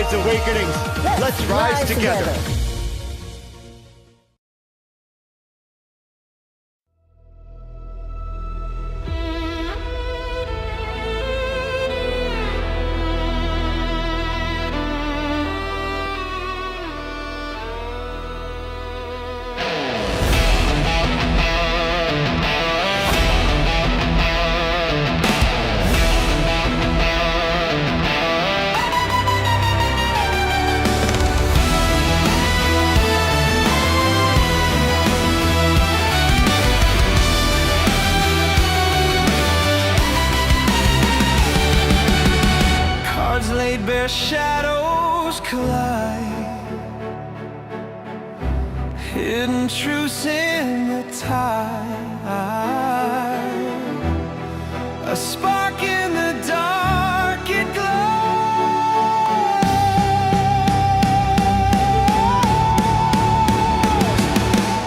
tonight's awakenings. Let's rise together. Laid bare shadows collide, hidden truths in the tide, a spark in the dark, it glows.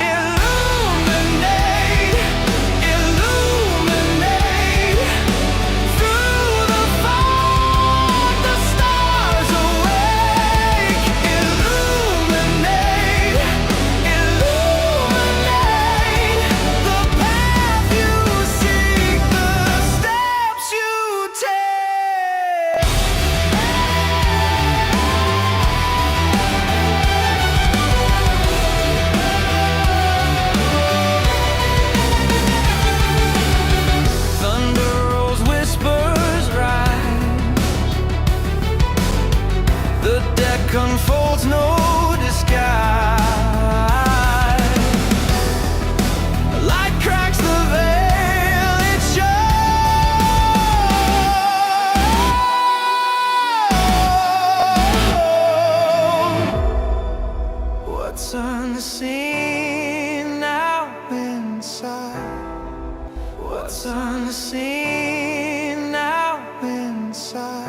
Illuminate, illuminate, through the fog the stars awake. Illuminate, illuminate, the path you seek, the steps you take. Thunder rolls, whispers rise, the deck unfolds, no disguise. Light cracks the veil, it shows. What's unseen now inside? What's unseen now inside?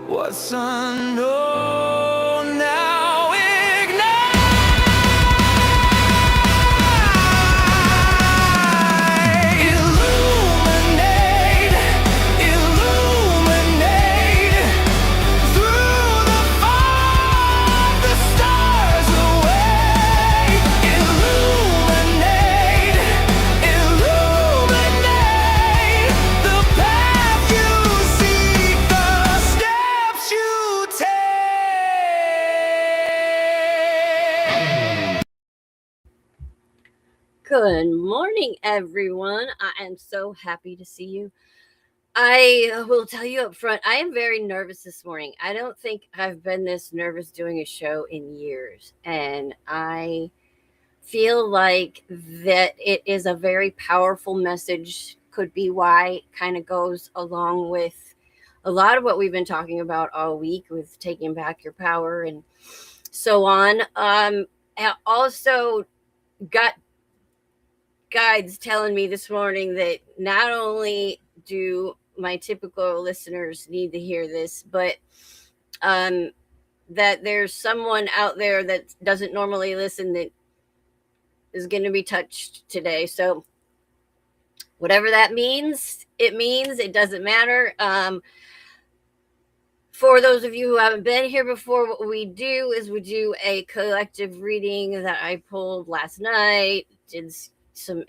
What's unknown now ignite. Illuminate, illuminate, through the fog the stars awake. Illuminate, illuminate, the path you seek, the steps you take. Good morning, everyone. I am so happy to see you. I will tell you up front, I am very nervous this morning. I don't think I've been this nervous doing a show in years. And I feel like that it is a very powerful message. Could be why it kind of goes along with a lot of what we've been talking about all week with taking back your power and so on. I also got guides telling me this morning that not only do my typical listeners need to hear this, but that there's someone out there that doesn't normally listen that is going to be touched today. So whatever that means, it doesn't matter. For those of you who haven't been here before, what we do is we do a collective reading that I pulled last night. Did some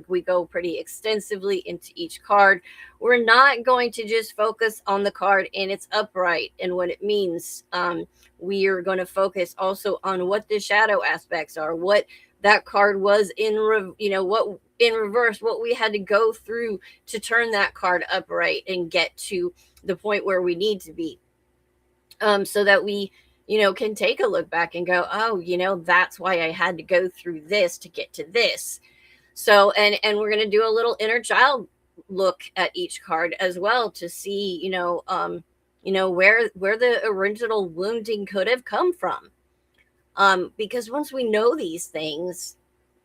we go pretty extensively into each card. We're not going to just focus on the card in its upright and what it means. We are going to focus also on what the shadow aspects are, what that card was in what in reverse, what we had to go through to turn that card upright and get to the point where we need to be, so that we can take a look back and go, oh, that's why I had to go through this to get to this. So, and we're going to do a little inner child look at each card as well to see, where the original wounding could have come from. Because once we know these things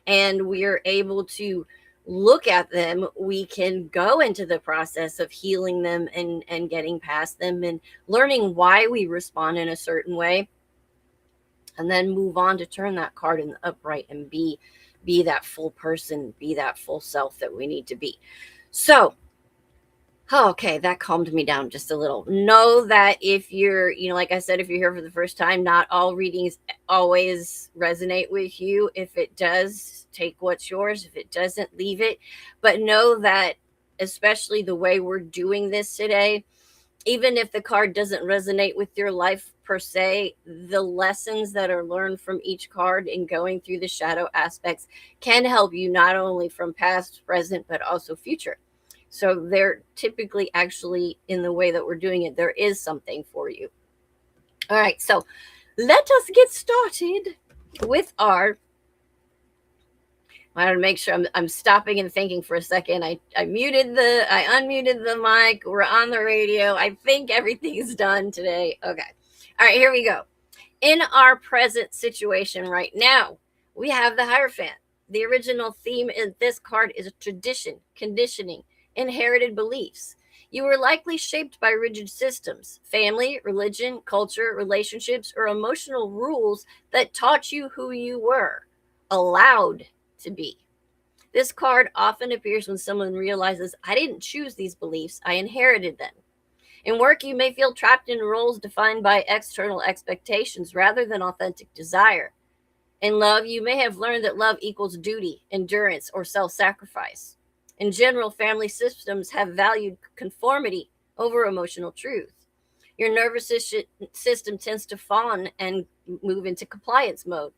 and we are able to look at them, we can go into the process of healing them and getting past them and learning why we respond in a certain way, and then move on to turn that card in the upright and be that full person, be that full self that we need to be. So Oh, okay, that calmed me down just a little. Know that if you're, like I said, if you're here for the first time, not all readings always resonate with you. If it does, take what's yours. If it doesn't, leave it. But know that, especially the way we're doing this today, even if the card doesn't resonate with your life per se, the lessons that are learned from each card and going through the shadow aspects can help you not only from past, present, but also future. So they're typically actually in the way that we're doing it, there is something for you. All right, so let us get started with our. I want to make sure I'm stopping and thinking for a second. I unmuted the mic. We're on the radio. I think everything's done today. Okay. All right, here we go. In our present situation right now, we have the Hierophant. The original theme in this card is tradition, conditioning, inherited beliefs. You were likely shaped by rigid systems, family, religion, culture, relationships, or emotional rules that taught you who you were allowed to be. This card often appears when someone realizes, I didn't choose these beliefs, I inherited them. In work, you may feel trapped in roles defined by external expectations rather than authentic desire. In love, you may have learned that love equals duty, endurance, or self sacrifice. In general, family systems have valued conformity over emotional truth. Your nervous system tends to fawn and move into compliance mode.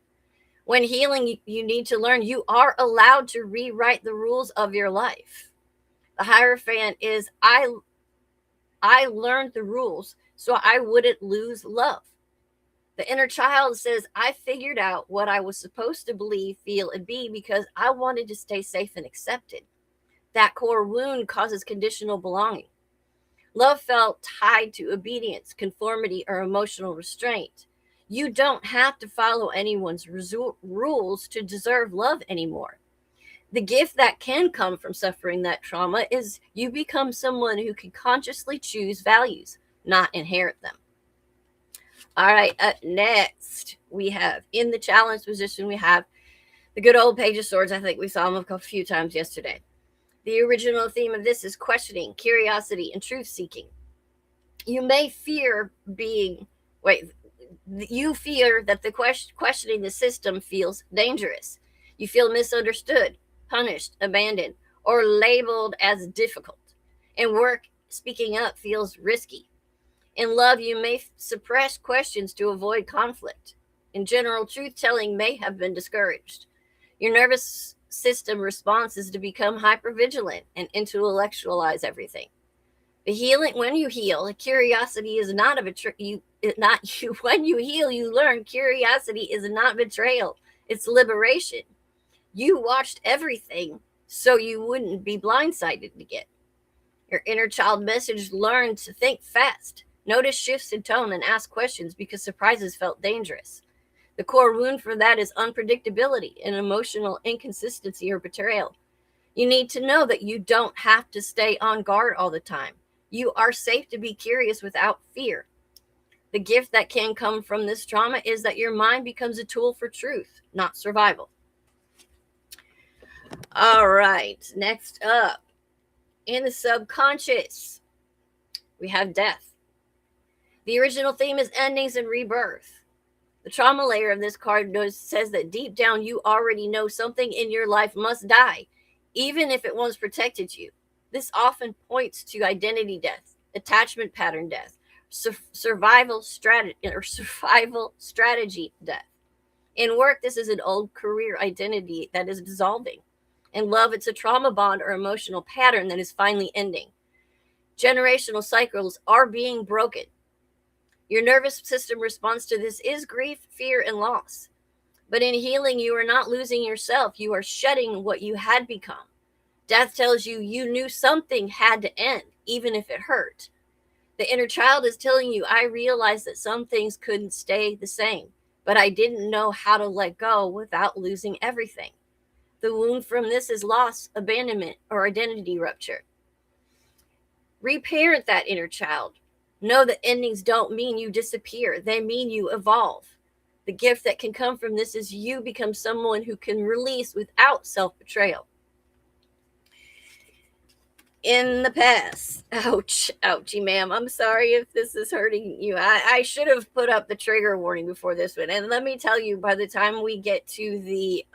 When healing, you need to learn you are allowed to rewrite the rules of your life. The Hierophant is I learned the rules so I wouldn't lose love. The inner child says, I figured out what I was supposed to believe, feel, and be because I wanted to stay safe and accepted. That core wound causes conditional belonging. Love felt tied to obedience, conformity, or emotional restraint. You don't have to follow anyone's rules to deserve love anymore. The gift that can come from suffering that trauma is you become someone who can consciously choose values, not inherit them. All right, up next, we have in the challenge position, we have the good old Page of Swords. I think we saw them a few times yesterday. The original theme of this is questioning, curiosity, and truth seeking. You may fear you fear that the questioning the system feels dangerous. You feel misunderstood, punished, abandoned, or labeled as difficult. In work, speaking up feels risky. In love, you may suppress questions to avoid conflict. In general, truth-telling may have been discouraged. Your nervous system response is to become hypervigilant and intellectualize everything. When you heal, curiosity is not a betrayal. When you heal, you learn curiosity is not betrayal. It's liberation. You watched everything so you wouldn't be blindsided again. Your inner child message learned to think fast, notice shifts in tone, and ask questions because surprises felt dangerous. The core wound for that is unpredictability and emotional inconsistency or betrayal. You need to know that you don't have to stay on guard all the time. You are safe to be curious without fear. The gift that can come from this trauma is that your mind becomes a tool for truth, not survival. All right, next up, in the subconscious, we have death. The original theme is endings and rebirth. The trauma layer of this card says that deep down you already know something in your life must die, even if it once protected you. This often points to identity death, attachment pattern death, survival strategy death. In work, this is an old career identity that is dissolving. In love, it's a trauma bond or emotional pattern that is finally ending. Generational cycles are being broken. Your nervous system response to this is grief, fear, and loss. But in healing, you are not losing yourself. You are shedding what you had become. Death tells you you knew something had to end, even if it hurt. The inner child is telling you, I realized that some things couldn't stay the same, but I didn't know how to let go without losing everything. The wound from this is loss, abandonment, or identity rupture. Reparent that inner child. Know that endings don't mean you disappear. They mean you evolve. The gift that can come from this is you become someone who can release without self-betrayal. In the past. Ouch, ouchie, ma'am. I'm sorry if this is hurting you. I should have put up the trigger warning before this one. And let me tell you, by the time we get to the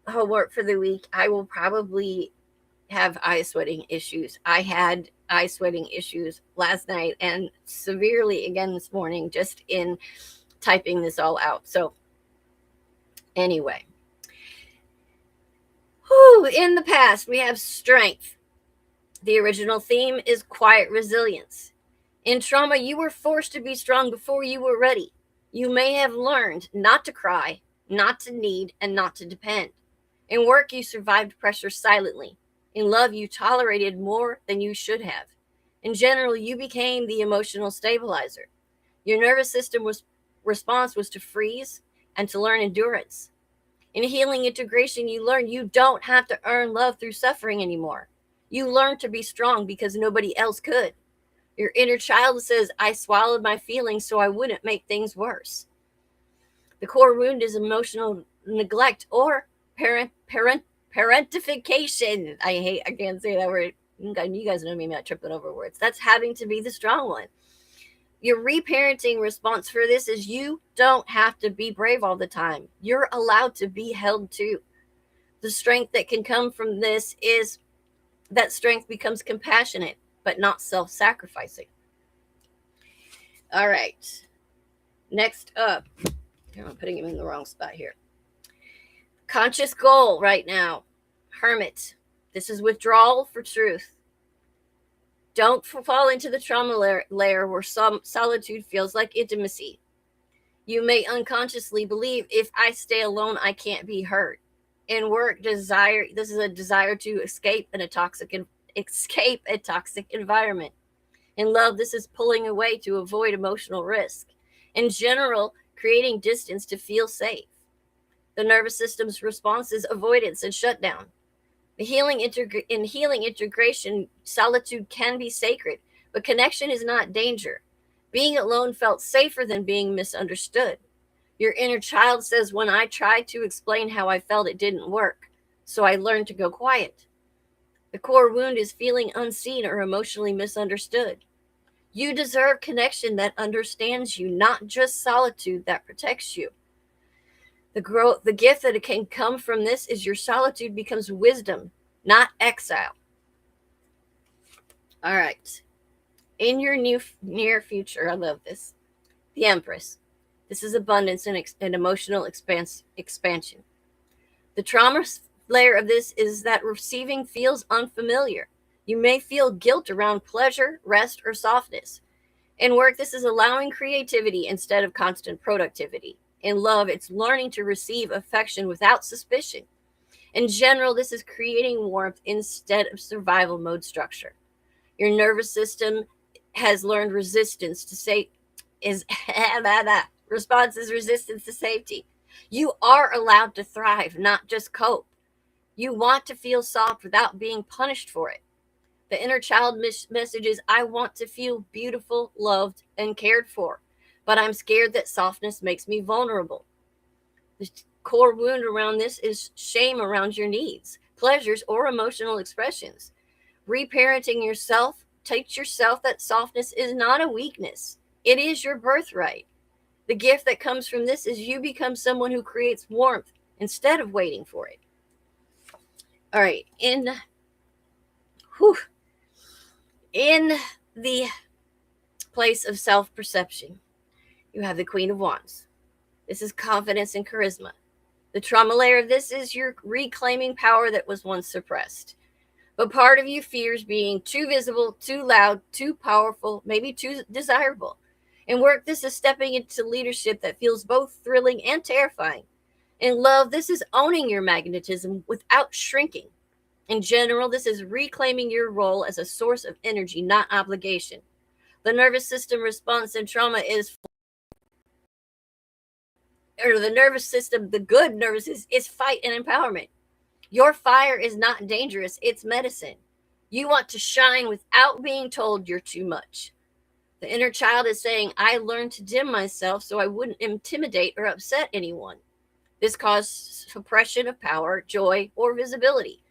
homework for the week, I will probably have eye sweating issues. I had eye sweating issues last night and severely again this morning just in typing this all out. So anyway, in the past, we have strength. The original theme is quiet resilience. In trauma, you were forced to be strong before you were ready. You may have learned not to cry, not to need, and not to depend. In work, you survived pressure silently. In love, you tolerated more than you should have. In general, you became the emotional stabilizer. Your nervous system response was to freeze and to learn endurance. In healing integration, you learn you don't have to earn love through suffering anymore. You learn to be strong because nobody else could. Your inner child says, I swallowed my feelings so I wouldn't make things worse. The core wound is emotional neglect or parentification. I can't say that word. You guys know me about tripping over words. That's having to be the strong one. Your reparenting response for this is you don't have to be brave all the time. You're allowed to be held too. The strength that can come from this is that strength becomes compassionate, but not self-sacrificing. All right. Next up, I'm putting him in the wrong spot here. Conscious goal right now. Hermit. This is withdrawal for truth. Don't fall into the trauma layer where some solitude feels like intimacy. You may unconsciously believe if I stay alone, I can't be hurt. In work, this is a desire to escape a toxic environment. In love, this is pulling away to avoid emotional risk. In general, creating distance to feel safe. The nervous system's response is avoidance and shutdown. In healing integration, solitude can be sacred, but connection is not danger. Being alone felt safer than being misunderstood. Your inner child says, when I tried to explain how I felt, it didn't work, so I learned to go quiet. The core wound is feeling unseen or emotionally misunderstood. You deserve connection that understands you, not just solitude that protects you. The gift that it can come from this is your solitude becomes wisdom, not exile. All right. In your near future, I love this. The Empress. This is abundance and emotional expansion. The trauma layer of this is that receiving feels unfamiliar. You may feel guilt around pleasure, rest, or softness. In work, this is allowing creativity instead of constant productivity. In love, it's learning to receive affection without suspicion. In general, this is creating warmth instead of survival mode structure. Your nervous system has learned resistance to response is resistance to safety. You are allowed to thrive, not just cope. You want to feel soft without being punished for it. The inner child message is, I want to feel beautiful, loved, and cared for, but I'm scared that softness makes me vulnerable. The core wound around this is shame around your needs, pleasures, or emotional expressions. Reparenting yourself, teach yourself that softness is not a weakness. It is your birthright. The gift that comes from this is you become someone who creates warmth instead of waiting for it. All right, in the place of self-perception, you have the Queen of Wands. This is confidence and charisma. The trauma layer of this is you're reclaiming power that was once suppressed. But part of you fears being too visible, too loud, too powerful, maybe too desirable. In work, this is stepping into leadership that feels both thrilling and terrifying. In love, this is owning your magnetism without shrinking. In general, this is reclaiming your role as a source of energy, not obligation. The nervous system response in trauma is, or the nervous system, the good nervous system, is fight and empowerment. Your fire is not dangerous, it's medicine. You want to shine without being told you're too much. The inner child is saying, I learned to dim myself so I wouldn't intimidate or upset anyone. This caused suppression of power, joy, or visibility.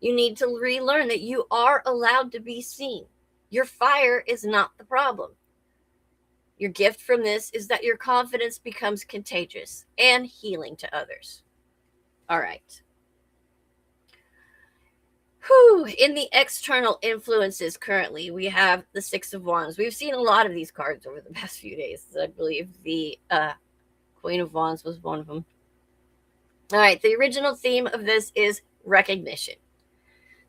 You need to relearn that you are allowed to be seen. Your fire is not the problem. Your gift from this is that your confidence becomes contagious and healing to others. All right. Whew. In the external influences currently, we have the Six of Wands. We've seen a lot of these cards over the past few days. I believe the Queen of Wands was one of them. All right. The original theme of this is recognition.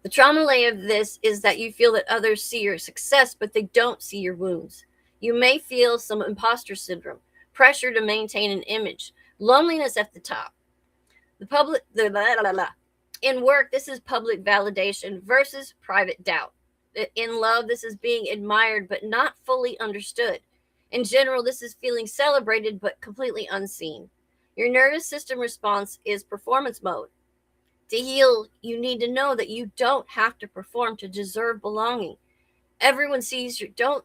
The trauma layer of this is that you feel that others see your success, but they don't see your wounds. You may feel some imposter syndrome, pressure to maintain an image, loneliness at the top. In work, this is public validation versus private doubt. In love, this is being admired but not fully understood. In general, this is feeling celebrated but completely unseen. Your nervous system response is performance mode. To heal, you need to know that you don't have to perform to deserve belonging. Everyone sees your don't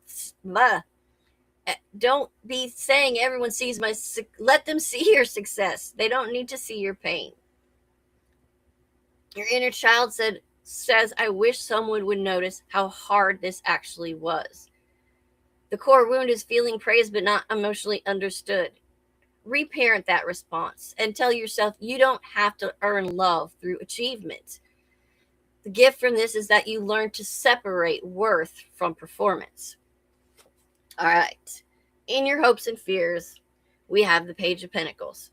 be saying everyone sees my let them see your success. They don't need to see your pain. Your inner child says, I wish someone would notice how hard this actually was. The core wound is feeling praised but not emotionally understood. Reparent that response and tell yourself you don't have to earn love through achievement. The gift from this is that you learn to separate worth from performance. All right. In your hopes and fears, we have the Page of Pentacles.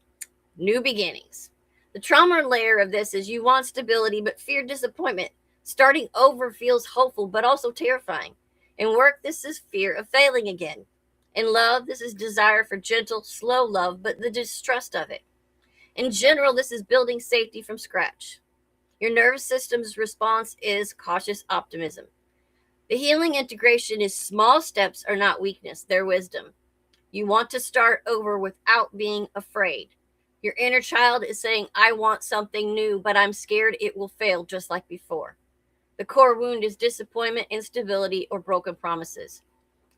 New beginnings. The trauma layer of this is you want stability but fear disappointment. Starting over feels hopeful but also terrifying. In work, this is fear of failing again. In love, this is desire for gentle, slow love, but the distrust of it. In general, this is building safety from scratch. Your nervous system's response is cautious optimism. The healing integration is small steps are not weakness, they're wisdom. You want to start over without being afraid. Your inner child is saying, I want something new, but I'm scared it will fail just like before. The core wound is disappointment, instability, or broken promises.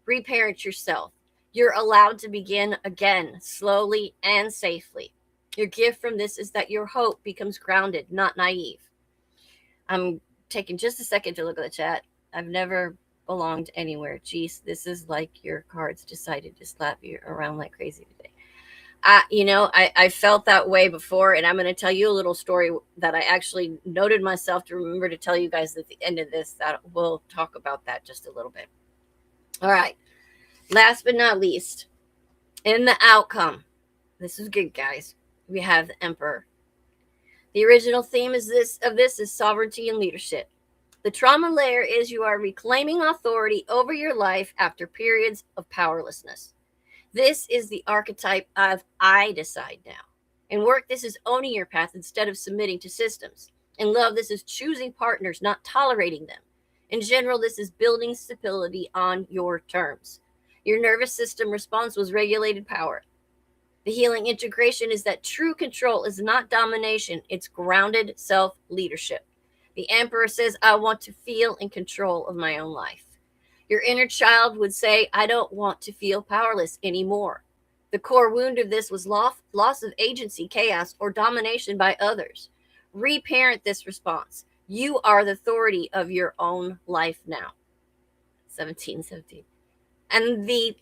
Reparent yourself. You're allowed to begin again, slowly and safely. Your gift from this is that your hope becomes grounded, not naive. I'm taking just a second to look at the chat. I've never belonged anywhere. Jeez, this is like your cards decided to slap you around like crazy today. I felt that way before, and I'm going to tell you a little story that I actually noted myself to remember to tell you guys at the end of this. That we'll talk about that just a little bit. All right. Last but not least, in the outcome, this is good, guys. We have the Emperor. The original theme is this is sovereignty and leadership. The trauma layer is you are reclaiming authority over your life after periods of powerlessness. This is the archetype of I decide now. In work, this is owning your path instead of submitting to systems. In love, this is choosing partners, not tolerating them. In general, this is building stability on your terms. Your nervous system response was regulated power. The healing integration is that true control is not domination, it's grounded self-leadership. The Emperor says, I want to feel in control of my own life. Your inner child would say, I don't want to feel powerless anymore. The core wound of this was loss of agency, chaos, or domination by others. Reparent this response. You are the authority of your own life now. 1717. And the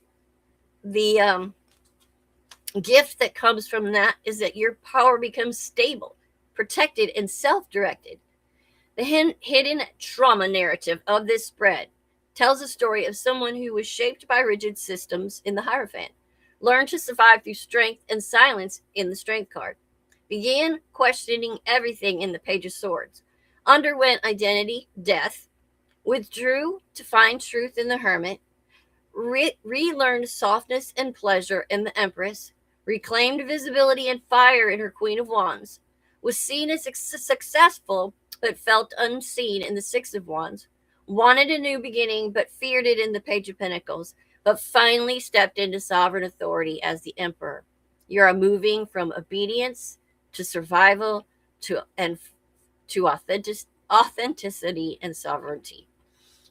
gift that comes from that is that your power becomes stable, protected, and self-directed. The hidden trauma narrative of this spread tells a story of someone who was shaped by rigid systems in the Hierophant, learned to survive through strength and silence in the Strength card, began questioning everything in the Page of Swords, underwent identity, death, withdrew to find truth in the Hermit, relearned softness and pleasure in the Empress, reclaimed visibility and fire in her Queen of Wands, was seen as successful but felt unseen in the Six of Wands, wanted a new beginning but feared it in the Page of Pentacles, but finally stepped into sovereign authority as the Emperor. You are moving from obedience to survival to authenticity and sovereignty.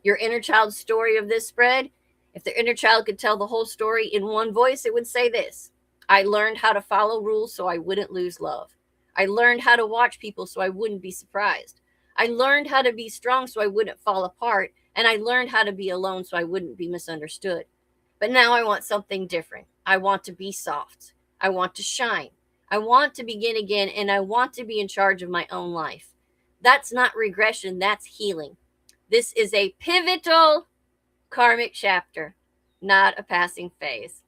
Your inner child's story of this spread, if the inner child could tell the whole story in one voice, it would say this: I learned how to follow rules so I wouldn't lose love. I learned how to watch people so I wouldn't be surprised. I learned how to be strong so I wouldn't fall apart. And I learned how to be alone so I wouldn't be misunderstood. But now I want something different. I want to be soft. I want to shine. I want to begin again, and I want to be in charge of my own life. That's not regression, that's healing. This is a pivotal karmic chapter, not a passing phase.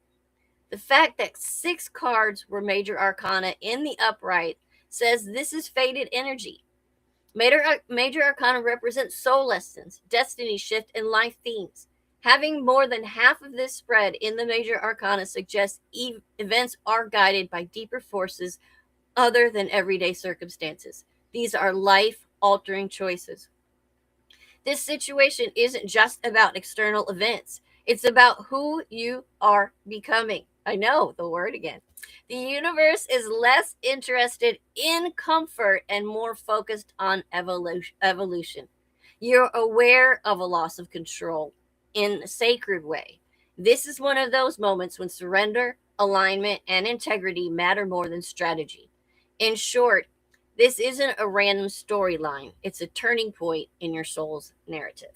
The fact that 6 cards were major arcana in the upright says this is faded energy. Major arcana represents soul lessons, destiny shift, and life themes. Having more than half of this spread in the major arcana suggests events are guided by deeper forces other than everyday circumstances. These are life-altering choices. This situation isn't just about external events. It's about who you are becoming. I know the word again. The universe is less interested in comfort and more focused on evolution. You're aware of a loss of control in a sacred way. This is one of those moments when surrender, alignment, and integrity matter more than strategy. In short, this isn't a random storyline. It's a turning point in your soul's narrative.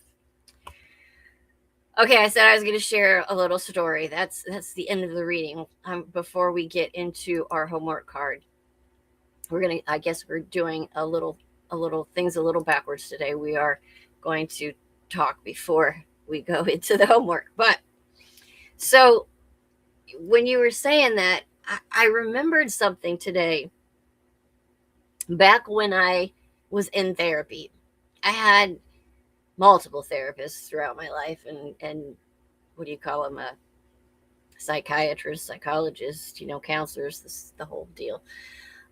Okay, I said I was going to share a little story. That's the end of the reading. Before we get into our homework card, I guess we're doing a little things a little backwards today. We are going to talk before we go into the homework. But so when you were saying that, I remembered something today. Back when I was in therapy, I had multiple therapists throughout my life, and what do you call them? A psychiatrist, psychologist, counselors, the whole deal.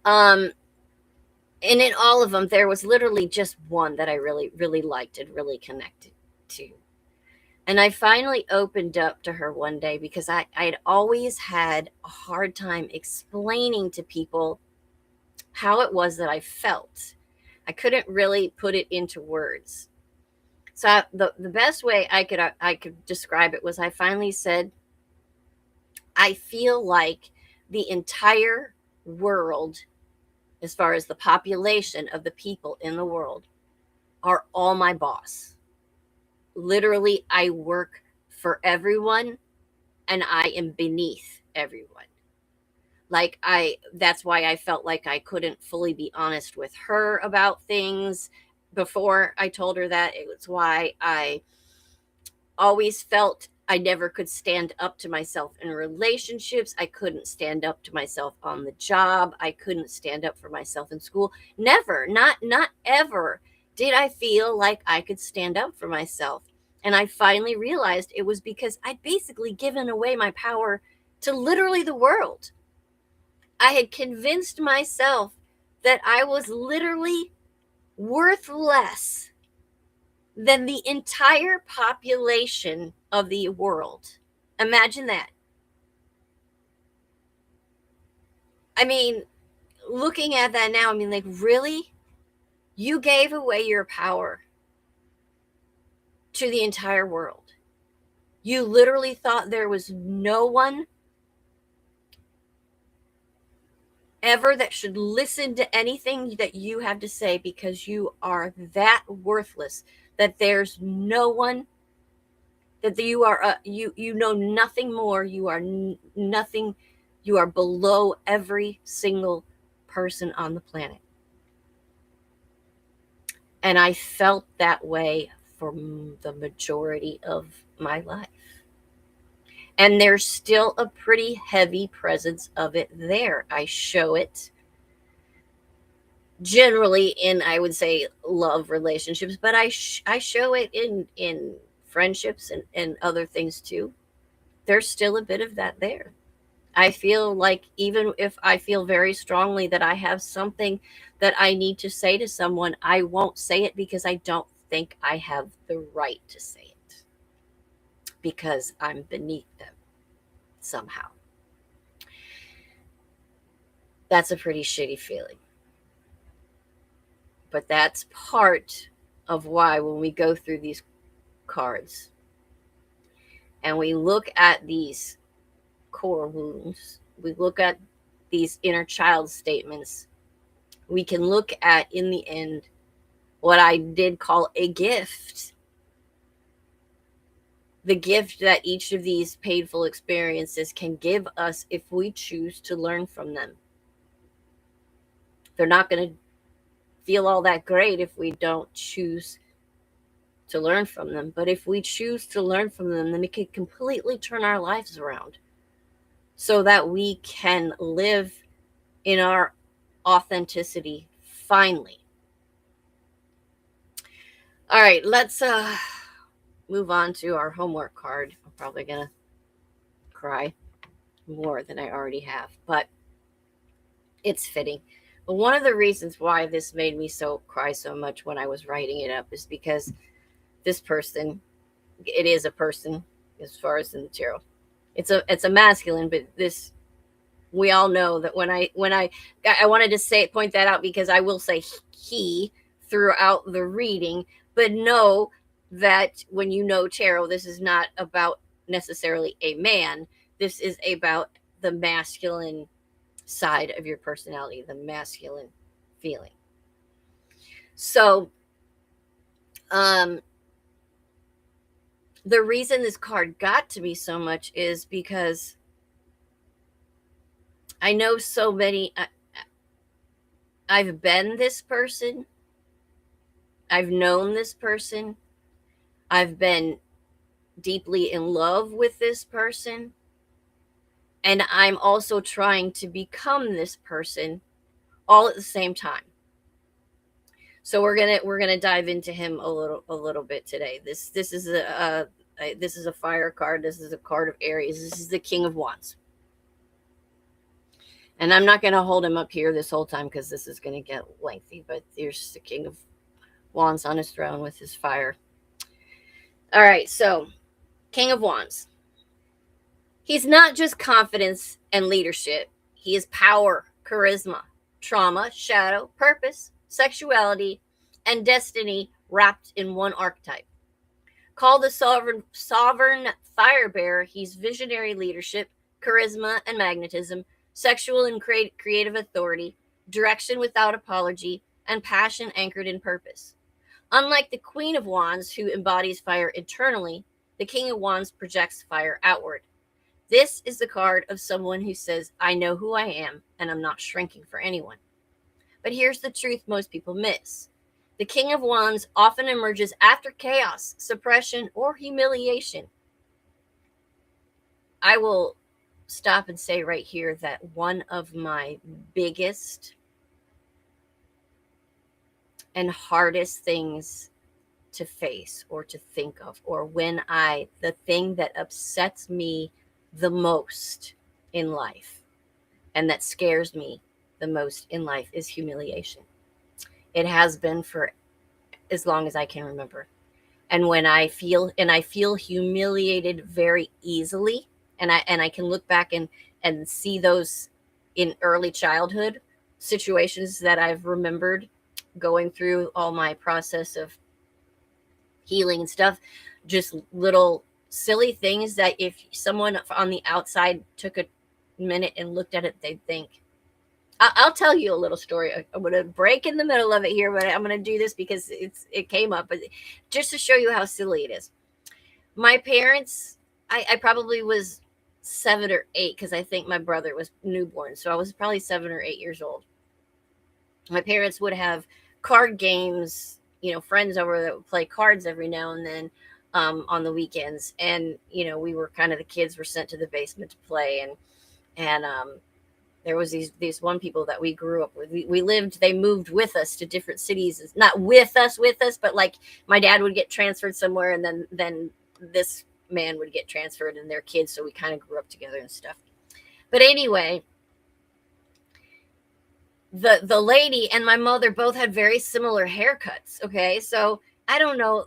And in all of them, there was literally just one that I really, really liked and really connected to. And I finally opened up to her one day because I'd always had a hard time explaining to people how it was that I felt. I couldn't really put it into words. So the best way I could describe it was I finally said, I feel like the entire world, as far as the population of the people in the world, are all my boss. Literally, I work for everyone and I am beneath everyone. That's why I felt like I couldn't fully be honest with her about things before I told her that. It was why I always felt I never could stand up to myself in relationships. I couldn't stand up to myself on the job. I couldn't stand up for myself in school. Never, not ever did I feel like I could stand up for myself. And I finally realized it was because I'd basically given away my power to literally the world. I had convinced myself that I was literally worth less than the entire population of the world. Imagine that. I mean, looking at that now, like, really? You gave away your power to the entire world. You literally thought there was no one ever that should listen to anything that you have to say because you are that worthless, that there's no one, that you are you know nothing more, you are nothing, you are below every single person on the planet. And I felt that way for the majority of my life. And there's still a pretty heavy presence of it there. I show it generally in, I would say, love relationships, but I show it in friendships and other things too. There's still a bit of that there. I feel like even if I feel very strongly that I have something that I need to say to someone, I won't say it because I don't think I have the right to say it because I'm beneath them somehow. That's a pretty shitty feeling. But that's part of why when we go through these cards and we look at these core wounds, we look at these inner child statements, we can look at, in the end, what I did call a gift. The gift that each of these painful experiences can give us if we choose to learn from them. They're not going to feel all that great if we don't choose to learn from them. But if we choose to learn from them, then it can completely turn our lives around so that we can live in our authenticity finally. All right, let's move on to our homework card. I'm probably going to cry more than I already have, but it's fitting. But one of the reasons why this made me cry so much when I was writing it up is because this person, it is a person as far as in the tarot. It's a masculine, but this, we all know that when I wanted to point that out because I will say he throughout the reading, but know that when you know tarot, this is not about necessarily a man. This is about the masculine side of your personality, the masculine feeling. So, the reason this card got to me so much is because I know so many. I've been this person. I've known this person. I've been deeply in love with this person. And I'm also trying to become this person all at the same time. So we're gonna dive into him a little bit today. This is a fire card. This is a card of Aries. This is the King of Wands. And I'm not gonna hold him up here this whole time because this is gonna get lengthy. But there's the King of Wands on his throne with his fire. All right, so King of Wands. He's not just confidence and leadership. He is power, charisma, trauma, shadow, purpose, sexuality, and destiny wrapped in one archetype. Called the sovereign fire bearer, he's visionary leadership, charisma and magnetism, sexual and creative authority, direction without apology, and passion anchored in purpose. Unlike the Queen of Wands, who embodies fire internally, the King of Wands projects fire outward. This is the card of someone who says, I know who I am, and I'm not shrinking for anyone. But here's the truth most people miss. The King of Wands often emerges after chaos, suppression, or humiliation. I will stop and say right here that one of my biggest and hardest things to face or to think of, or the thing that upsets me the most in life and that scares me the most in life is humiliation. It has been for as long as I can remember. And when I feel humiliated very easily, and I can look back and see those in early childhood situations that I've remembered going through all my process of healing and stuff, just little silly things that if someone on the outside took a minute and looked at it, they'd think. I'll tell you a little story. I'm going to break in the middle of it here, but I'm going to do this because it came up, but just to show you how silly it is. My parents, I probably was 7 or 8 because I think my brother was newborn, so I was probably 7 or 8 years old. My parents would have card games, friends over that would play cards every now and then on the weekends, and we were kind of the kids were sent to the basement to play, and there was these one people that we grew up with. They moved with us to different cities. It's not with us, but like my dad would get transferred somewhere, and then this man would get transferred and their kids. So we kind of grew up together and stuff. But anyway, the lady and my mother both had very similar haircuts. Okay. So I don't know.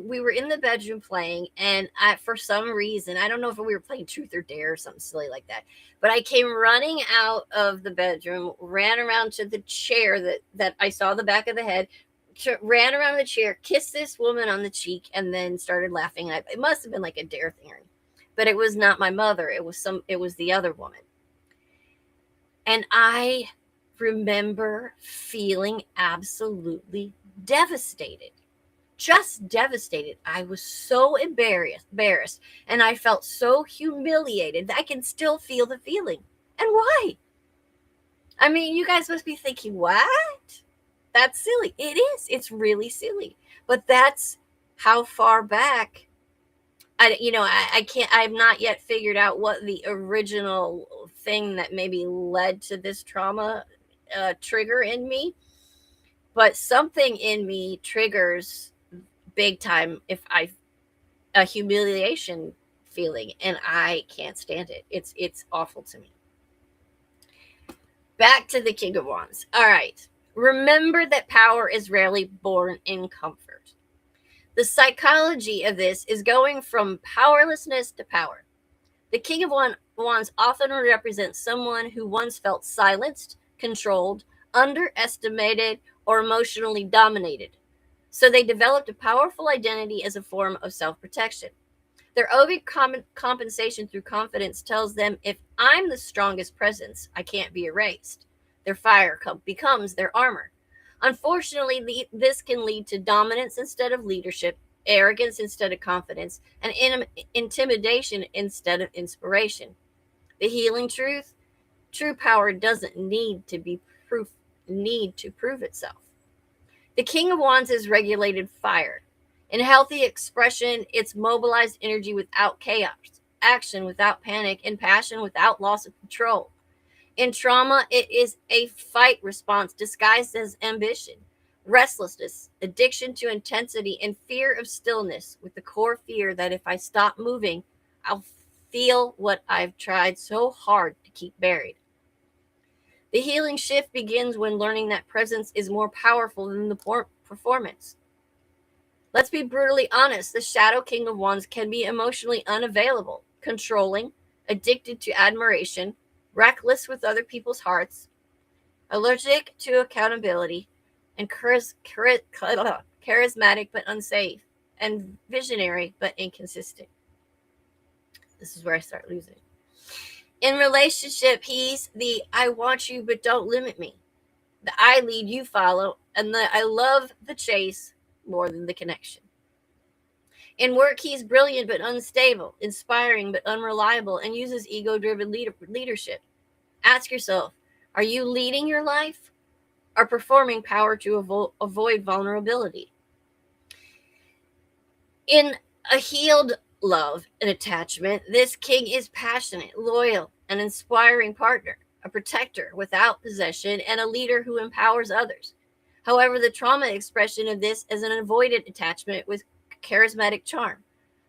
We were in the bedroom playing, and for some reason, I don't know if we were playing Truth or Dare or something silly like that, but I came running out of the bedroom, ran around to the chair that I saw the back of the head, ran around the chair, kissed this woman on the cheek, and then started laughing. And it must have been like a dare thing, but it was not my mother. It was the other woman. And I remember feeling absolutely devastated, just devastated. I was so embarrassed, and I felt so humiliated that I can still feel the feeling. And why? I mean, you guys must be thinking, what? That's silly. It is. It's really silly. But that's how far back I can't. I've not yet figured out what the original thing that maybe led to this trauma trigger in me, but something in me triggers big time if I a humiliation feeling, and I can't stand it. It's awful to me. Back to the King of Wands. All right. Remember that power is rarely born in comfort. The psychology of this is going from powerlessness to power. The King of Wands often represents someone who once felt silenced, controlled, underestimated, or emotionally dominated. So they developed a powerful identity as a form of self-protection. Their overcompensation through confidence tells them, if I'm the strongest presence, I can't be erased. Their fire becomes their armor. Unfortunately, this can lead to dominance instead of leadership, arrogance instead of confidence, and intimidation instead of inspiration. The healing truth: true power doesn't need to prove itself. The King of Wands is regulated fire. In healthy expression, it's mobilized energy without chaos, action without panic, and passion without loss of control. In trauma, it is a fight response disguised as ambition, restlessness, addiction to intensity, and fear of stillness, with the core fear that if I stop moving, I'll feel what I've tried so hard to keep buried. The healing shift begins when learning that presence is more powerful than the performance. Let's be brutally honest. The Shadow King of Wands can be emotionally unavailable, controlling, addicted to admiration, reckless with other people's hearts, allergic to accountability, and charismatic but unsafe, and visionary but inconsistent. This is where I start losing. In relationship, he's the I want you but don't limit me, the I lead you follow, and the I love the chase more than the connection. In work, he's brilliant but unstable, inspiring but unreliable, and uses ego-driven leadership. Ask yourself, are you leading your life or performing power to avoid vulnerability? In a healed love and attachment, this king is passionate, loyal, an inspiring partner, a protector without possession, and a leader who empowers others. However, the trauma expression of this is an avoided attachment with charismatic charm,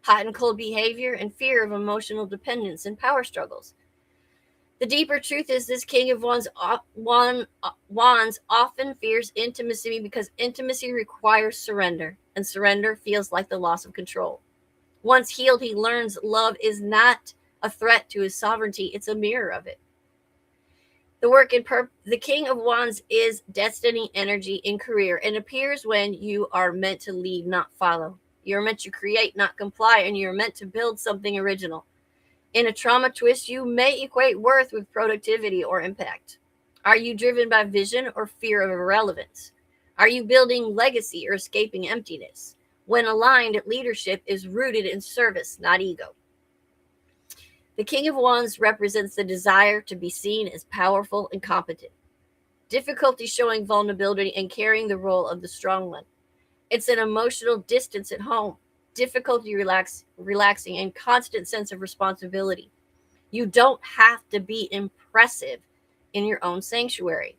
hot and cold behavior, and fear of emotional dependence and power struggles. The deeper truth is this King of Wands often fears intimacy because intimacy requires surrender, and surrender feels like the loss of control. Once healed, he learns love is not a threat to his sovereignty, it's a mirror of it. The King of Wands is destiny, energy, in career, and appears when you are meant to lead, not follow. You're meant to create, not comply, and you're meant to build something original. In a trauma twist, you may equate worth with productivity or impact. Are you driven by vision or fear of irrelevance? Are you building legacy or escaping emptiness? When aligned, leadership is rooted in service, not ego. The King of Wands represents the desire to be seen as powerful and competent, difficulty showing vulnerability and carrying the role of the strong one. It's an emotional distance at home, difficulty relaxing, and constant sense of responsibility. You don't have to be impressive in your own sanctuary.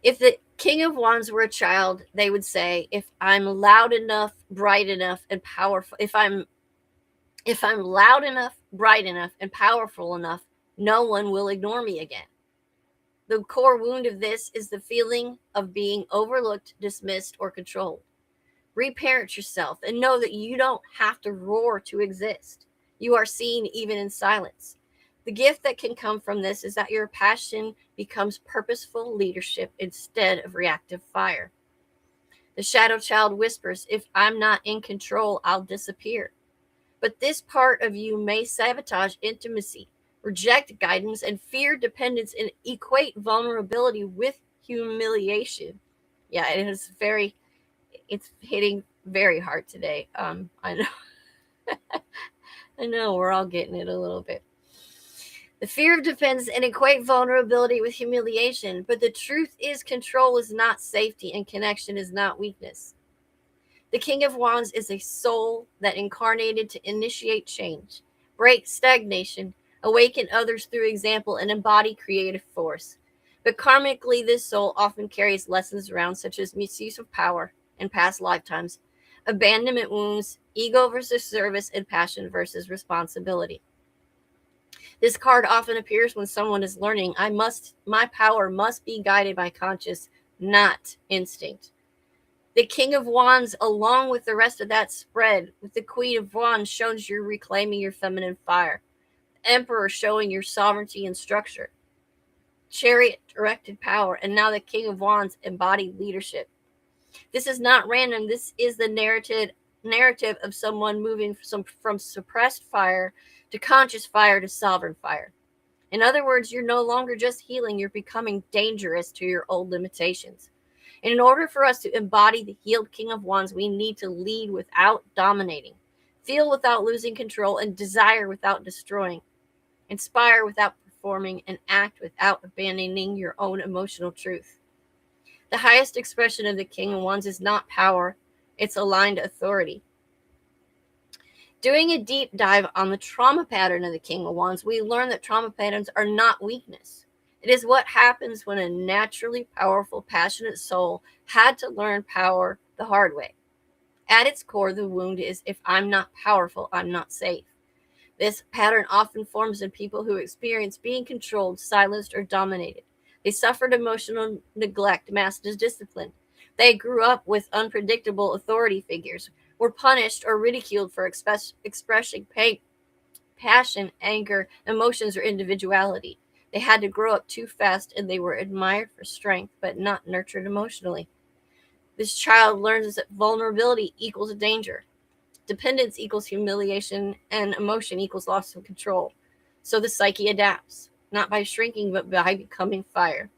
If the King of Wands were a child, they would say, if I'm loud enough, bright enough, and powerful, if I'm loud enough, bright enough, and powerful enough, no one will ignore me again. The core wound of this is the feeling of being overlooked, dismissed, or controlled. Reparent yourself and know that you don't have to roar to exist. You are seen even in silence. The gift that can come from this is that your passion becomes purposeful leadership instead of reactive fire. The shadow child whispers, if I'm not in control, I'll disappear. But this part of you may sabotage intimacy, reject guidance, and fear dependence, and equate vulnerability with humiliation. Yeah, it's hitting very hard today. I know. I know we're all getting it a little bit. The fear of dependence and equate vulnerability with humiliation, but the truth is control is not safety and connection is not weakness. The King of Wands is a soul that incarnated to initiate change, break stagnation, awaken others through example, and embody creative force. But karmically, this soul often carries lessons around such as misuse of power in past lifetimes, abandonment wounds, ego versus service, and passion versus responsibility. This card often appears when someone is learning, my power must be guided by conscious, not instinct. The King of Wands, along with the rest of that spread, with the Queen of Wands, shows you're reclaiming your feminine fire. Emperor showing your sovereignty and structure. Chariot directed power, and now the King of Wands embodied leadership. This is not random. This is the narrative of someone moving from suppressed fire to conscious fire to sovereign fire. In other words, you're no longer just healing, you're becoming dangerous to your old limitations. And in order for us to embody the healed King of Wands, we need to lead without dominating, feel without losing control, and desire without destroying, inspire without performing, and act without abandoning your own emotional truth. The highest expression of the King of Wands is not power, it's aligned authority. Doing a deep dive on the trauma pattern of the King of Wands, we learn that trauma patterns are not weakness. It is what happens when a naturally powerful, passionate soul had to learn power the hard way. At its core, the wound is, if I'm not powerful, I'm not safe. This pattern often forms in people who experience being controlled, silenced, or dominated. They suffered emotional neglect, masked as discipline. They grew up with unpredictable authority figures, were punished or ridiculed for expressing pain, passion, anger, emotions, or individuality. They had to grow up too fast, and they were admired for strength, but not nurtured emotionally. This child learns that vulnerability equals danger, dependence equals humiliation, and emotion equals loss of control. So the psyche adapts, not by shrinking, but by becoming fire.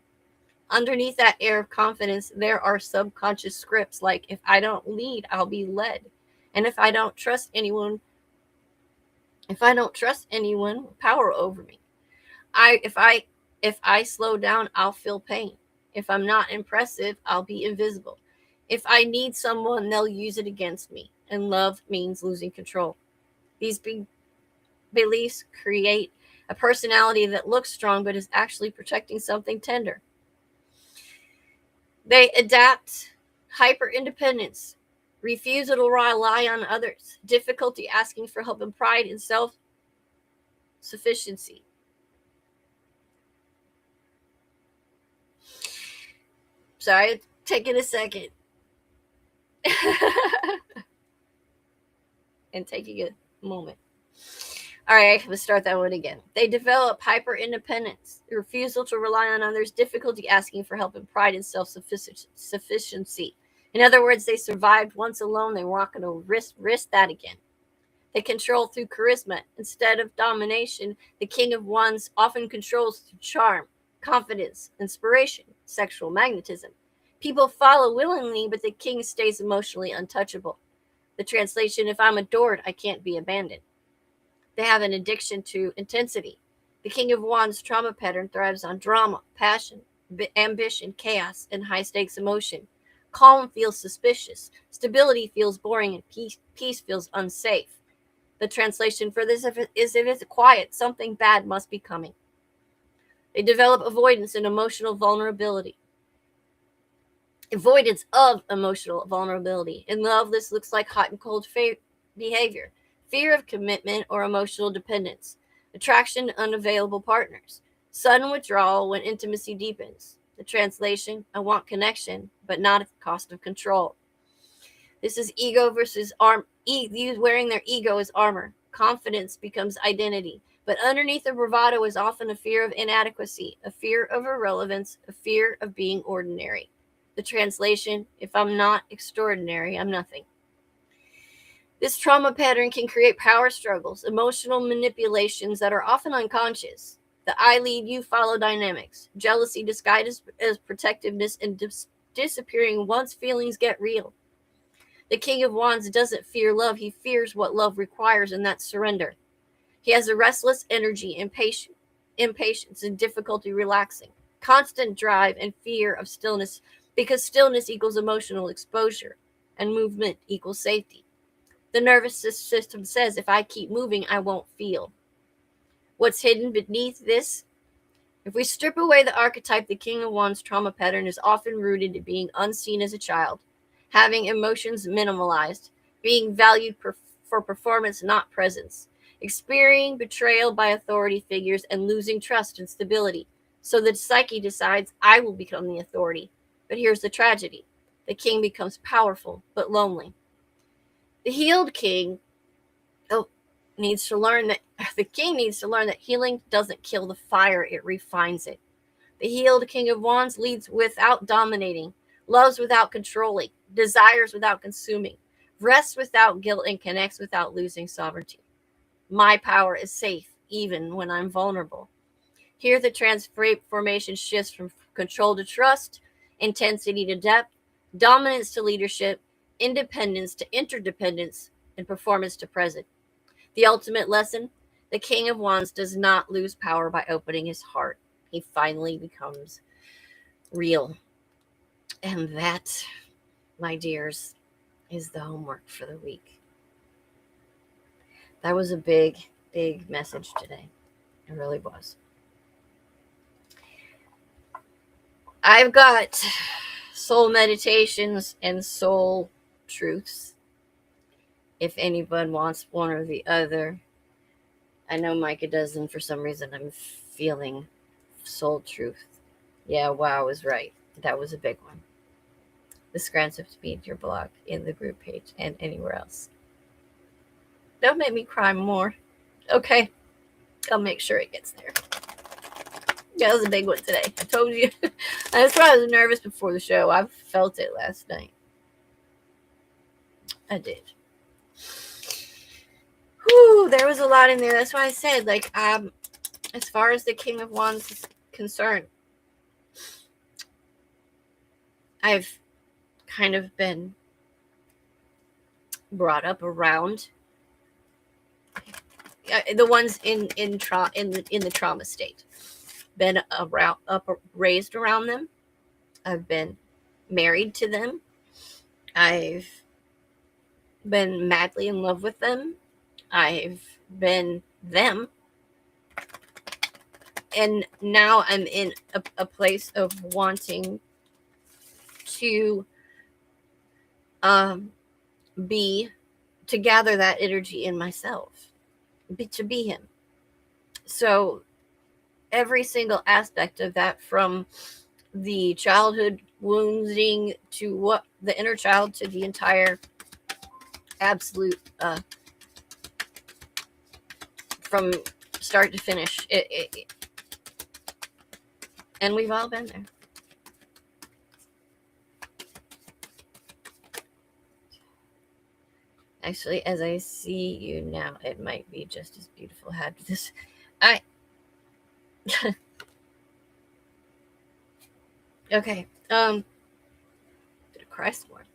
Underneath that air of confidence, there are subconscious scripts like, if I don't lead, I'll be led. And if I don't trust anyone, power over me. If I slow down, I'll feel pain. If I'm not impressive, I'll be invisible. If I need someone, they'll use it against me. And love means losing control. These big beliefs create a personality that looks strong but is actually protecting something tender. They adapt hyper independence, refusal to rely on others, difficulty asking for help, and pride in self sufficiency. Sorry, taking a second. And taking a moment. All right, let's start that one again. They develop hyper independence, refusal to rely on others, difficulty asking for help, and pride in self sufficiency. In other words, they survived once alone. They weren't going to risk that again. They control through charisma instead of domination. The King of Wands often controls through charm, confidence, inspiration, sexual magnetism. People follow willingly, but the king stays emotionally untouchable. The translation, if I'm adored, I can't be abandoned. They have an addiction to intensity. The King of Wands trauma pattern thrives on drama, passion, ambition, chaos, and high-stakes emotion. Calm feels suspicious. Stability feels boring, and peace feels unsafe. The translation for this is, if it's quiet, something bad must be coming. They develop avoidance and emotional vulnerability. Avoidance of emotional vulnerability. In love, this looks like hot and cold behavior, fear of commitment or emotional dependence, attraction to unavailable partners, sudden withdrawal when intimacy deepens. The translation, I want connection, but not at the cost of control. This is ego versus wearing their ego as armor. Confidence becomes identity. But underneath the bravado is often a fear of inadequacy, a fear of irrelevance, a fear of being ordinary. The translation, if I'm not extraordinary, I'm nothing. This trauma pattern can create power struggles, emotional manipulations that are often unconscious. The I lead, you follow dynamics, jealousy disguised as protectiveness, and disappearing once feelings get real. The King of Wands doesn't fear love, he fears what love requires, and that's surrender. He has a restless energy, impatience, and difficulty relaxing, constant drive and fear of stillness, because stillness equals emotional exposure and movement equals safety. The nervous system says, if I keep moving, I won't feel. What's hidden beneath this? If we strip away the archetype, the King of Wands trauma pattern is often rooted in being unseen as a child, having emotions minimalized, being valued for performance, not presence, experiencing betrayal by authority figures, and losing trust and stability. So the psyche decides, I will become the authority. But here's the tragedy. The king becomes powerful, but lonely. The healed king needs to learn that healing doesn't kill the fire, it refines it. The healed King of Wands leads without dominating, loves without controlling, desires without consuming, rests without guilt, and connects without losing sovereignty. My power is safe even when I'm vulnerable. Here the transformation shifts from control to trust, intensity to depth, dominance to leadership, independence to interdependence, and performance to present. The ultimate lesson, the King of Wands does not lose power by opening his heart. He finally becomes real. And that, my dears, is the homework for the week. That was a big, big message today. It really was. I've got soul meditations and soul truths. If anyone wants one or the other. I know Micah doesn't. For some reason, I'm feeling soul truth. Yeah, wow, I was right. That was a big one. This grants have to be at your blog, in the group page, and anywhere else. Don't make me cry more. Okay, I'll make sure it gets there. Yeah, that was a big one today. I told you. That's why I was nervous before the show. I felt it last night. I did. Whew, there was a lot in there. That's why I said, as far as the King of Wands is concerned, I've kind of been brought up around the ones in the trauma state. Been raised around them. I've been married to them. I've been madly in love with them. I've been them. And now I'm in a place of wanting to gather that energy in myself, to be him. So every single aspect of that, from the childhood wounding to what the inner child, to the entire absolute from start to finish, and we've all been there. Actually, as I see you now, it might be just as beautiful. Had this, okay. Gonna cry some more.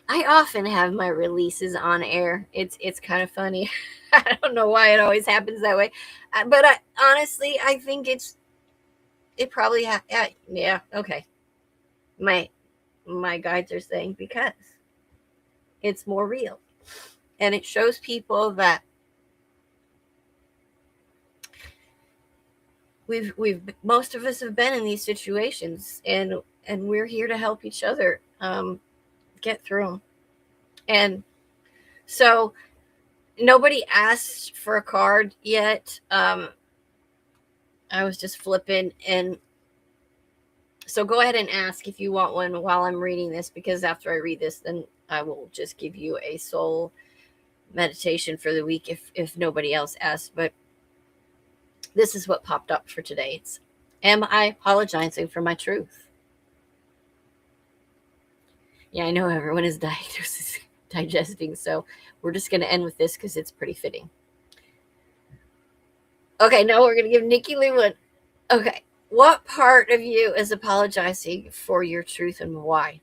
I often have my releases on air. It's kind of funny. I don't know why it always happens that way, but honestly, I think it probably yeah, okay. My guides are saying because it's more real, and it shows people that we've most of us have been in these situations, and we're here to help each other get through them. And so nobody asked for a card yet. I was just flipping, and so go ahead and ask if you want one while I'm reading this, because after I read this, then I will just give you a soul meditation for the week if nobody else asked. But this is what popped up for today. It's, am I apologizing for my truth? Yeah, I know everyone is digesting, so we're just going to end with this because it's pretty fitting. Okay, now we're going to give Nikki Lee one. Okay. What part of you is apologizing for your truth and why?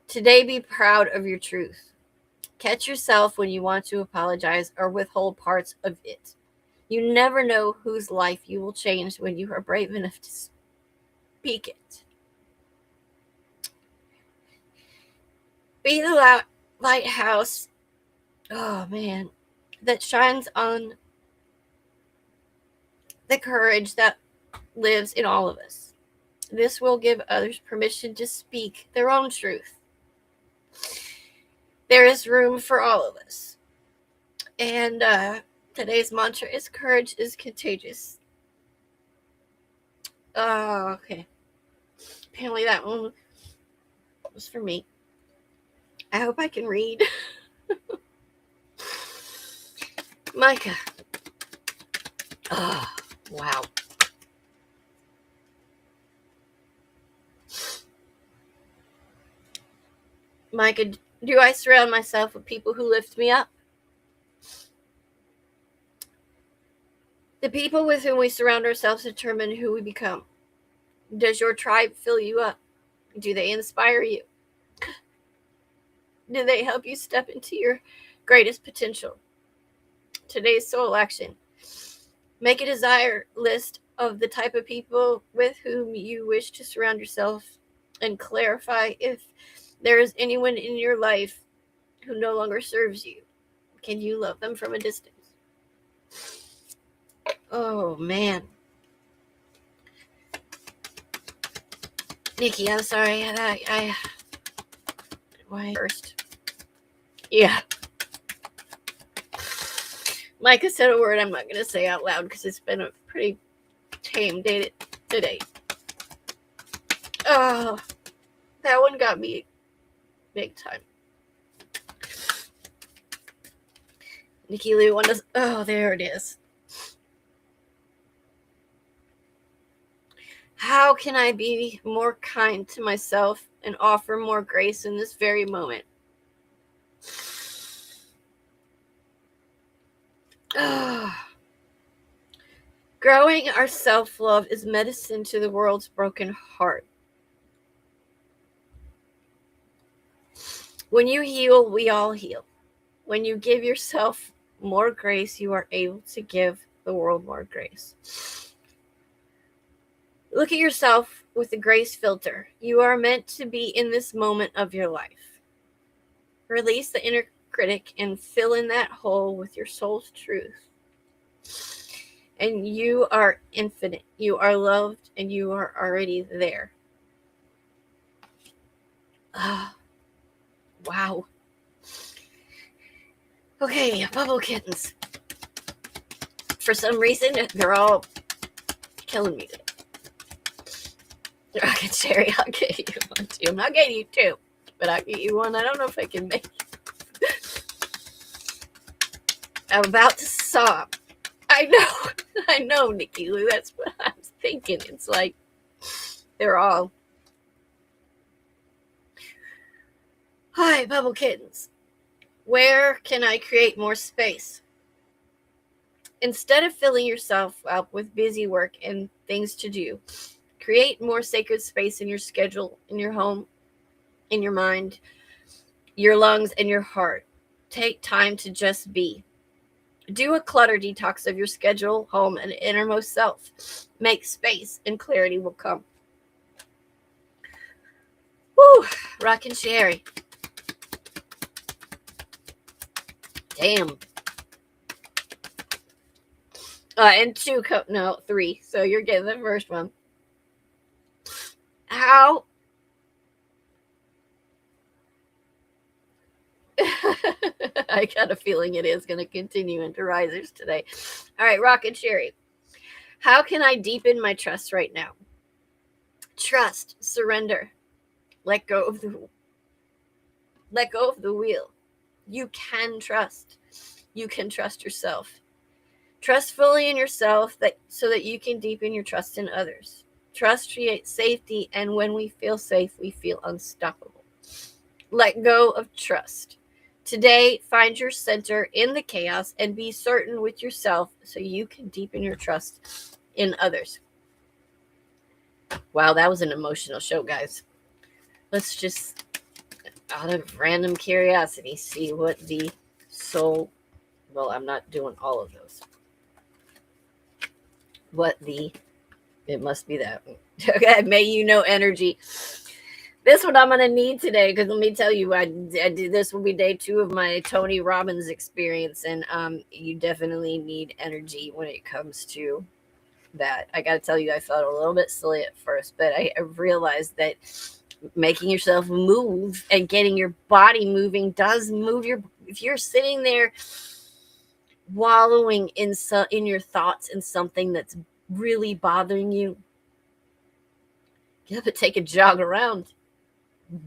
Today, be proud of your truth. Catch yourself when you want to apologize or withhold parts of it. You never know whose life you will change when you are brave enough to speak it. Be the lighthouse, oh man, that shines on the courage that lives in all of us. This will give others permission to speak their own truth. There is room for all of us. And today's mantra is courage is contagious. Oh, okay. Apparently that one was for me. I hope I can read. Micah. Oh, wow. Micah, do I surround myself with people who lift me up? The people with whom we surround ourselves determine who we become. Does your tribe fill you up? Do they inspire you? Do they help you step into your greatest potential? Today's soul action. Make a desire list of the type of people with whom you wish to surround yourself and clarify if there is anyone in your life who no longer serves you. Can you love them from a distance? Oh, man. Nikki, I'm sorry. Why first? Yeah. Micah said a word I'm not going to say out loud because it's been a pretty tame day today. Oh, that one got me big time. Nikki Lou one does. Oh, there it is. How can I be more kind to myself and offer more grace in this very moment? Growing our self-love is medicine to the world's broken heart. When you heal, we all heal. When you give yourself more grace, you are able to give the world more grace. Look at yourself with the grace filter. You are meant to be in this moment of your life. Release the inner critic and fill in that hole with your soul's truth. And you are infinite. You are loved and you are already there. Wow. Okay, bubble kittens. For some reason, they're all killing me today. Rocket Cherry, I'll get you one too. I'm not getting you two, but I'll get you one. I don't know if I can make it. I'm about to sob. I know, Nikki Lou. That's what I was thinking. It's like they're all. Hi, bubble kittens. Where can I create more space? Instead of filling yourself up with busy work and things to do, create more sacred space in your schedule, in your home, in your mind, your lungs, and your heart. Take time to just be. Do a clutter detox of your schedule, home, and innermost self. Make space and clarity will come. Woo! Rockin' Sherry. Damn. And three. So you're getting the first one. How? I got a feeling it is going to continue into risers today. All right, Rocket Cherry. How can I deepen my trust right now? Trust, surrender, let go of the wheel. You can trust. You can trust yourself. Trust fully in yourself so that you can deepen your trust in others. Trust creates safety, and when we feel safe, we feel unstoppable. Let go of trust. Today, find your center in the chaos and be certain with yourself so you can deepen your trust in others. Wow, that was an emotional show, guys. Let's just, out of random curiosity, see what the soul, well, I'm not doing all of those. It must be that one. Okay, may you know energy. This one I'm going to need today, because let me tell you, I did, this will be day 2 of my Tony Robbins experience, and you definitely need energy when it comes to that. I got to tell you, I felt a little bit silly at first, but I realized that making yourself move and getting your body moving does move your, if you're sitting there wallowing in your thoughts and something that's really bothering you, get up and take a jog around.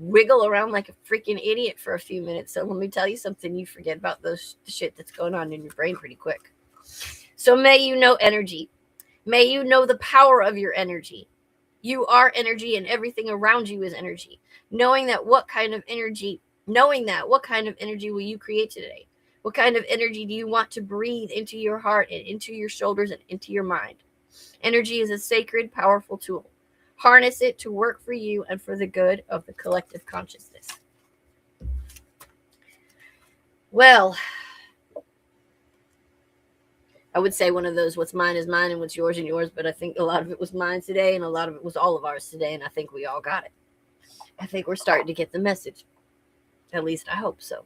Wiggle around like a freaking idiot for a few minutes. So let me tell you something, you forget about those shit that's going on in your brain pretty quick. So may you know energy. May you know the power of your energy. You are energy, and everything around you is energy. Knowing that, what kind of energy will you create today? What kind of energy do you want to breathe into your heart and into your shoulders and into your mind? Energy is a sacred, powerful tool. Harness it to work for you and for the good of the collective consciousness. Well, I would say one of those, what's mine is mine and what's yours and yours, but I think a lot of it was mine today and a lot of it was all of ours today, and I think we all got it. I think we're starting to get the message. At least I hope so.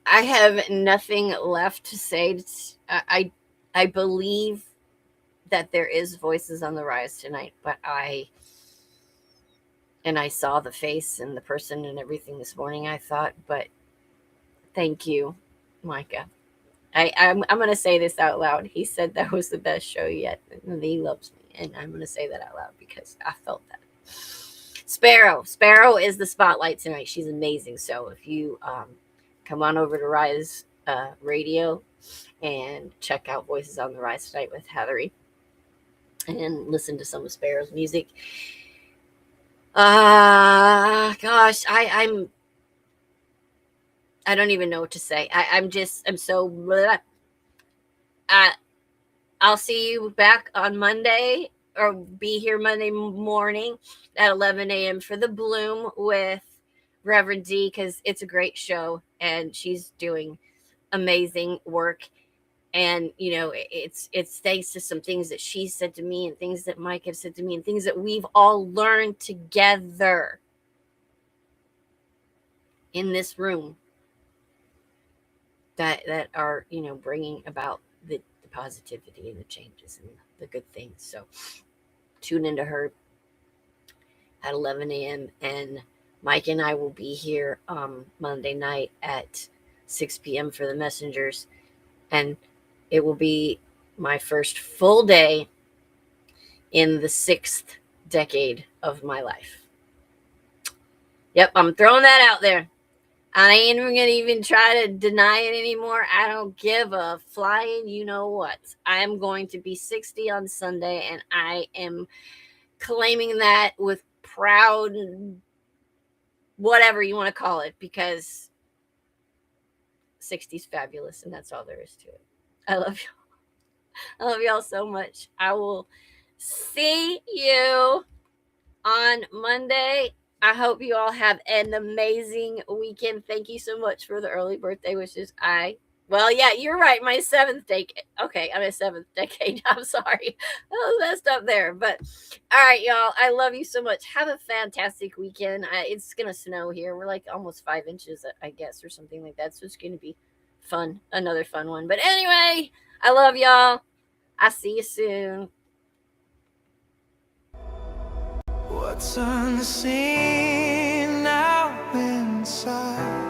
I have nothing left to say. I believe that there is voices on the rise tonight, but I saw the face and the person and everything this morning, I thought, but thank you, Micah. I'm going to say this out loud. He said that was the best show yet, and he loves me, and I'm going to say that out loud because I felt that. Sparrow is the spotlight tonight. She's amazing. So if you come on over to Rise Radio and check out Voices on the Rise tonight with Heathery, and listen to some of Sparrow's music. Gosh, I don't even know what to say. I'm so bleh. I'll see you back on Monday, or be here Monday morning at 11 a.m. for the Bloom with Reverend D, because it's a great show and she's doing amazing work. And, you know, it's thanks to some things that she said to me and things that Mike have said to me and things that we've all learned together in this room that are, you know, bringing about the positivity and the changes and the good things. So tune into her at 11 a.m. And Mike and I will be here Monday night at 6 p.m. for the Messengers. And it will be my first full day in the 6th decade of my life. Yep, I'm throwing that out there. I ain't even going to even try to deny it anymore. I don't give a flying you know what. I am going to be 60 on Sunday, and I am claiming that with proud, whatever you want to call it, because 60 is fabulous, and that's all there is to it. I love y'all. I love y'all so much. I will see you on Monday. I hope you all have an amazing weekend. Thank you so much for the early birthday wishes. Well, yeah, you're right. My 7th decade. Okay, I'm a 7th decade. I'm sorry. I was messed up there. But all right, y'all. I love you so much. Have a fantastic weekend. It's going to snow here. We're like almost 5 inches, I guess, or something like that. So it's going to be fun. Another fun one. But anyway, I love y'all. I'll see you soon. What's unseen now inside?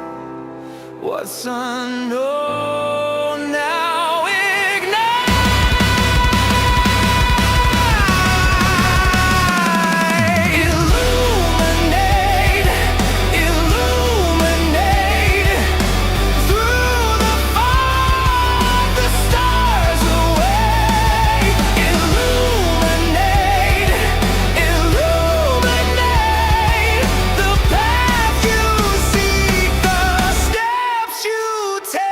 What's unknown now ignite? Illuminate, illuminate. Through the fog, the stars away. Illuminate, illuminate. The path you seek, the steps you take.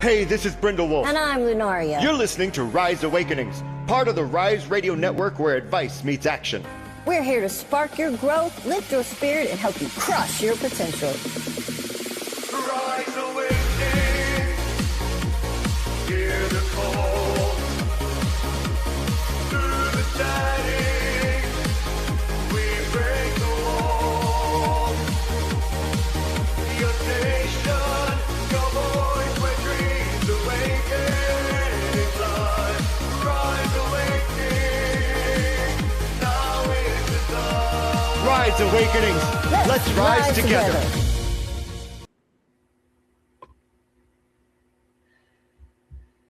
Hey, this is Brindle Wolf. And I'm Lunaria. You're listening to Rise Awakenings, part of the Rise Radio Network where advice meets action. We're here to spark your growth, lift your spirit, and help you crush your potential. Rise awakening, hear the call. Through the shining, we break the wall. Your nation, your voice, where dreams awaken in life. Rise awakening, now is the time. Rise Awakenings. Let's rise together.